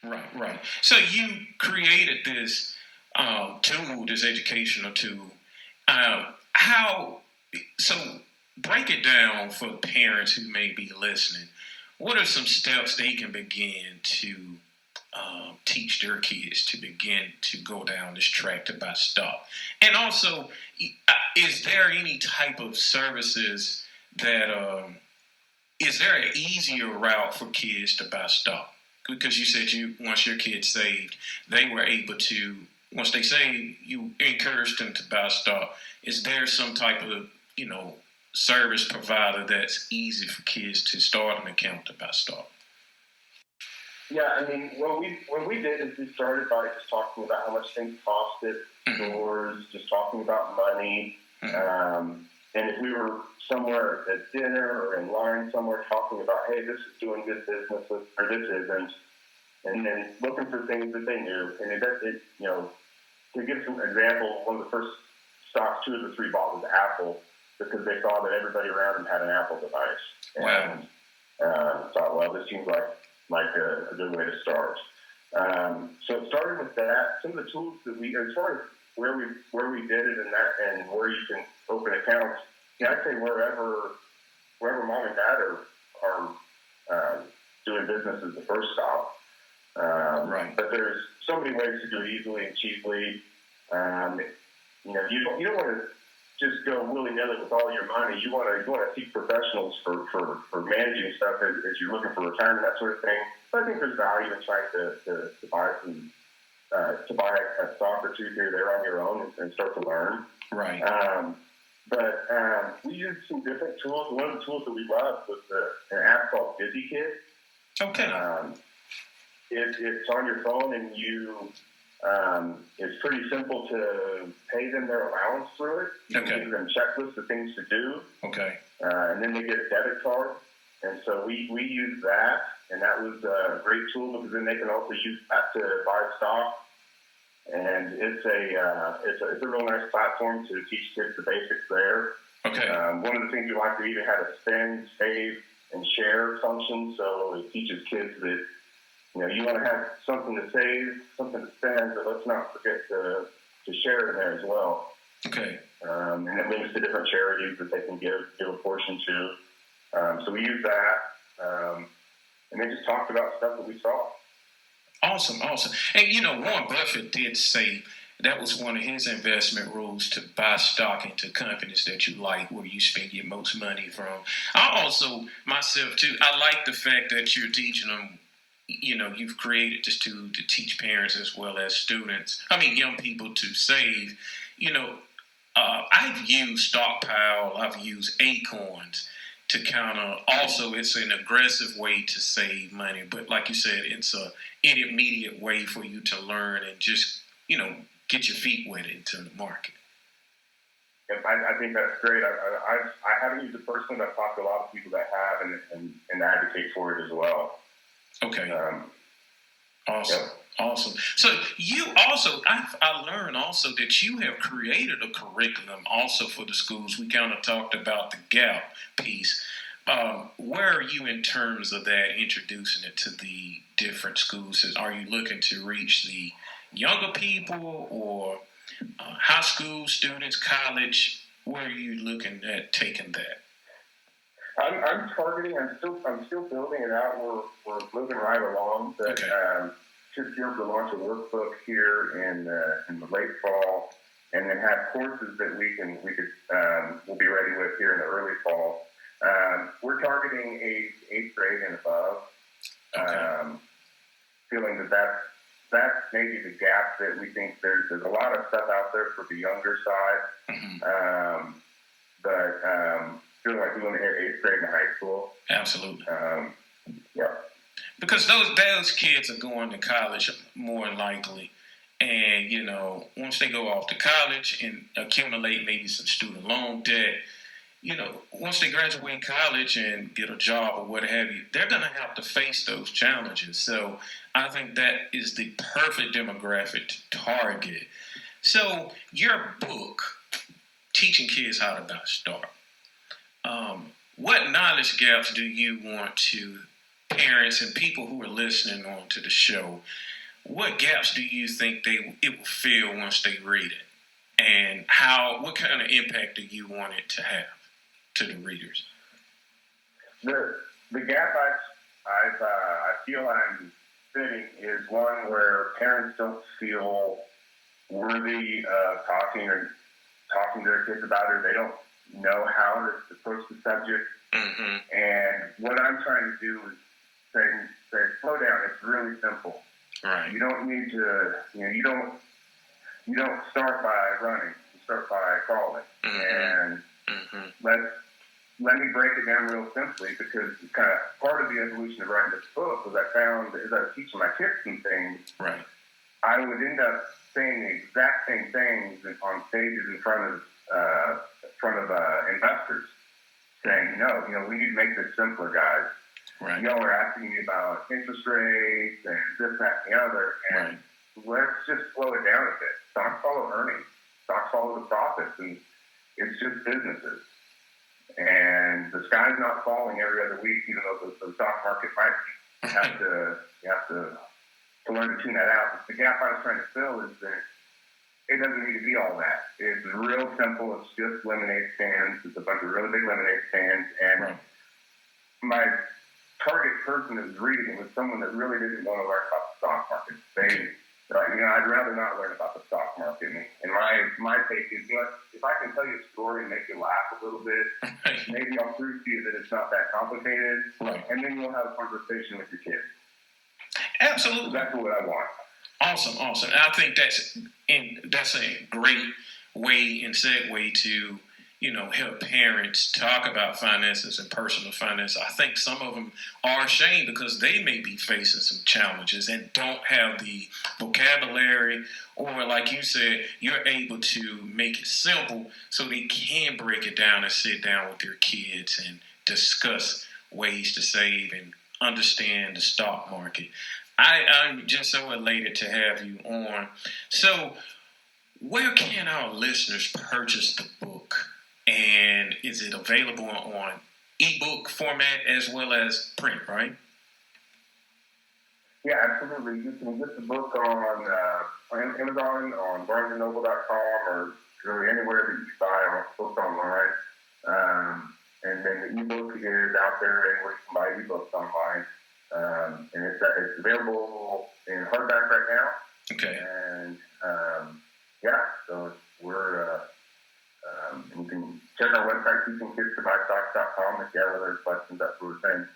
Right, right. So you created this tool, this educational tool. How? So break it down for parents who may be listening. What are some steps they can begin to teach their kids to begin to go down this track to buy stock? And also, is there any type of services that is there an easier route for kids to buy stock? Because you said once your kids saved, they were able to, once they saved, you encouraged them to buy stock. Is there some type of service provider that's easy for kids to start an account to buy stock? Yeah, I mean, what we did is we started by just talking about how much things cost at stores, just talking about money. And if we were somewhere at dinner or in line somewhere talking about, hey, this is doing good business or this isn't, and then looking for things that they knew. And to give some example, one of the first stocks 2 of the 3 bought was Apple because they saw that everybody around them had an Apple device. Wow. And thought, well, this seems like a good way to start. So it started with that. Some of the tools that as far as where we did it and where you can open accounts, I'd say wherever mom and dad are doing business is the first stop. Right. But there's so many ways to do it easily and cheaply. You don't want to just go willy-nilly with all your money. You want to seek professionals for managing stuff as you're looking for retirement, that sort of thing. But I think there's value in trying to buy some to buy a stock or two here or there on your own and start to learn. Right. But we used some different tools. One of the tools that we loved was an app called BusyKid. Okay. It's on your phone, and it's pretty simple to pay them their allowance through it. You can give them checklists of things to do. Okay. And then they get a debit card. And so we use that, and that was a great tool because then they can also use that to buy stock. And it's a real nice platform to teach kids the basics there. Okay. One of the things we like to even have a spend, save, and share function. So it teaches kids that you want to have something to save, something to spend, but let's not forget to share in there as well. Okay. And it links to different charities that they can give a portion to. So we use that, and they just talked about stuff that we saw. Awesome. And Warren Buffett did say that was one of his investment rules, to buy stock into companies that you like, where you spend your most money from. I also, myself too, I like the fact that you're teaching them, you've created this tool to teach parents as well as young people to save. I've used Stockpile, I've used Acorns to kind of, also it's an aggressive way to save money, but like you said, it's an intermediate way for you to learn and just, get your feet wet into the market. Yep, I think that's great. I haven't used it personally, but I've talked to a lot of people that have and advocate for it as well. Okay. Awesome. Yep. Awesome. So you also, I learned also that you have created a curriculum also for the schools. We kind of talked about the gap piece. Where are you in terms of that, introducing it to the different schools? Are you looking to reach the younger people or high school students, college? Where are you looking at taking that? I'm targeting. I'm still building it out. We're moving right along. But, okay. Should be able to launch a workbook here in the late fall, and then have courses that we'll be ready with here in the early fall. We're targeting eighth grade and above. Okay. Feeling that's maybe the gap that we think there's a lot of stuff out there for the younger side. Mm-hmm. But feeling like we want to hit eighth grade in high school. Absolutely. Yeah. Because those kids are going to college more than likely. And, once they go off to college and accumulate maybe some student loan debt, once they graduate college and get a job or what have you, they're going to have to face those challenges. So I think that is the perfect demographic to target. So your book, Teaching Kids How to Buy Stock, what knowledge gaps do you want to parents and people who are listening on to the show, what gaps do you think it will fill once they read it? And what kind of impact do you want it to have to the readers? The gap I feel I'm fitting is one where parents don't feel worthy of talking to their kids about it. They don't know how to approach the subject. Mm-hmm. And what I'm trying to do is say, slow down. It's really simple. Right. You don't need to, you don't start by running. You start by crawling. Mm-hmm. And mm-hmm. let me break it down real simply, because it's kind of part of the evolution of writing this book was I found that as I was teaching my kids some things, right, I would end up saying the exact same things on stages in front of investors, saying, we need to make this simpler, guys. Right. Y'all are asking me about interest rates and this, that, and the other, and let's just slow it down a bit. Stocks follow earnings. Stocks follow the profits, and it's just businesses. And the sky's not falling every other week, even though the stock market might. You have to learn to tune that out. The gap I was trying to fill is that it doesn't need to be all that. It's real simple. It's just lemonade stands. It's a bunch of really big lemonade stands. And my target person that was reading it was someone that really didn't want to learn about the stock market. I'd rather not learn about the stock market. And my take is, if I can tell you a story and make you laugh a little bit, maybe I'll prove to you that it's not that complicated, and then you'll have a conversation with your kids. Absolutely. So that's what I want. Awesome. And I think that's a great way and segue to, help parents talk about finances and personal finance. I think some of them are ashamed because they may be facing some challenges and don't have the vocabulary, or like you said, you're able to make it simple so they can break it down and sit down with their kids and discuss ways to save and understand the stock market. I'm just so elated to have you on. So where can our listeners purchase the book? And is it available on ebook format as well as print, right? Yeah, absolutely. You can get the book on Amazon, on BarnesandNoble.com, or really anywhere that you buy books online. And then the ebook is out there anywhere you can buy ebooks online. And it's available in hardback right now. Okay. And so you can check our website, teachingkidstobuystocks.com, if you have other questions, that sort of thing.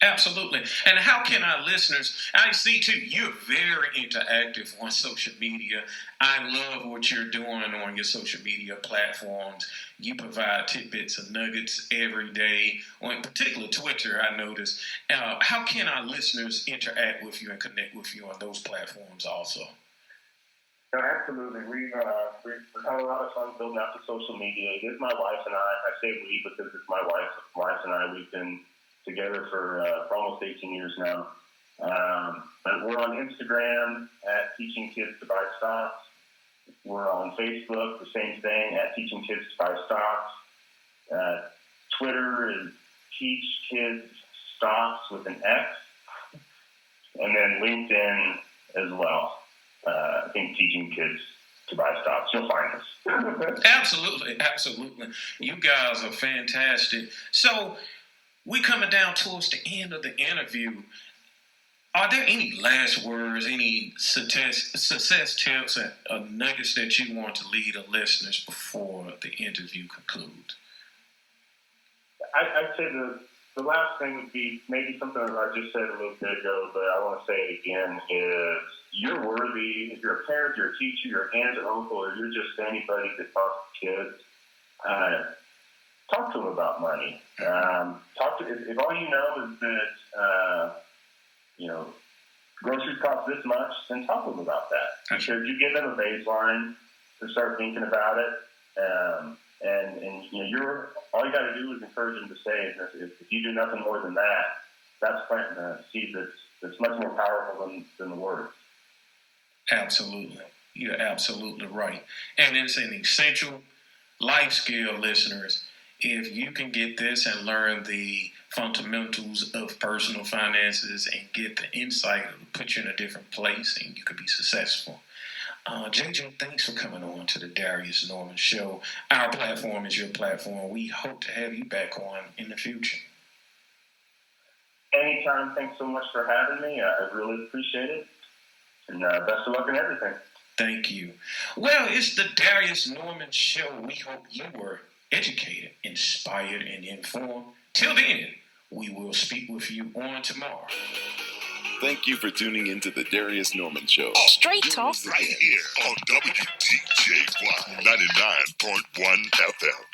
Absolutely. And how can our listeners, I see too, you're very interactive on social media. I love what you're doing on your social media platforms. You provide tidbits and nuggets every day, on particularly Twitter, I notice. How can our listeners interact with you and connect with you on those platforms also? No, absolutely. We've had a lot of fun building out the social media. It is my wife and I say we because it's my wife and I. We've been together for almost 18 years now. But we're on Instagram at Teaching Kids to Buy Stocks. We're on Facebook, the same thing, at Teaching Kids to Buy Stocks. Twitter is Teach Kids Stocks with an X. And then LinkedIn as well. I think Teaching Kids to Buy Stocks. You'll find us. Absolutely. You guys are fantastic. So, we're coming down towards the end of the interview. Are there any last words, any success tips or nuggets that you want to leave the listeners before the interview concludes? I'd say the last thing would be maybe something that I just said a little bit ago, but I want to say it again, is you're worthy. If you're a parent, you're a teacher, you're an aunt, or uncle, or you're just anybody that talks to kids, talk to them about money. If all you know is that, groceries cost this much, then talk to them about that. Because you give them a baseline to start thinking about it. And all you got to do is encourage them to save. If you do nothing more than that, that's planting a seed that's much more powerful than the words. Absolutely. You're absolutely right. And it's an essential life skill, listeners. if you can get this and learn the fundamentals of personal finances and get the insight, it'll put you in a different place and you could be successful. JJ, thanks for coming on to the Darius Norman Show. Our platform is your platform. We hope to have you back on in the future. Anytime. Thanks so much for having me. I really appreciate it. And best of luck in everything. Thank you. Well, it's the Darius Norman Show. We hope you were educated, inspired, and informed. Till then, we will speak with you on tomorrow. Thank you for tuning into the Darius Norman Show. Straight talk. Right here on WDJY 99.1 FM.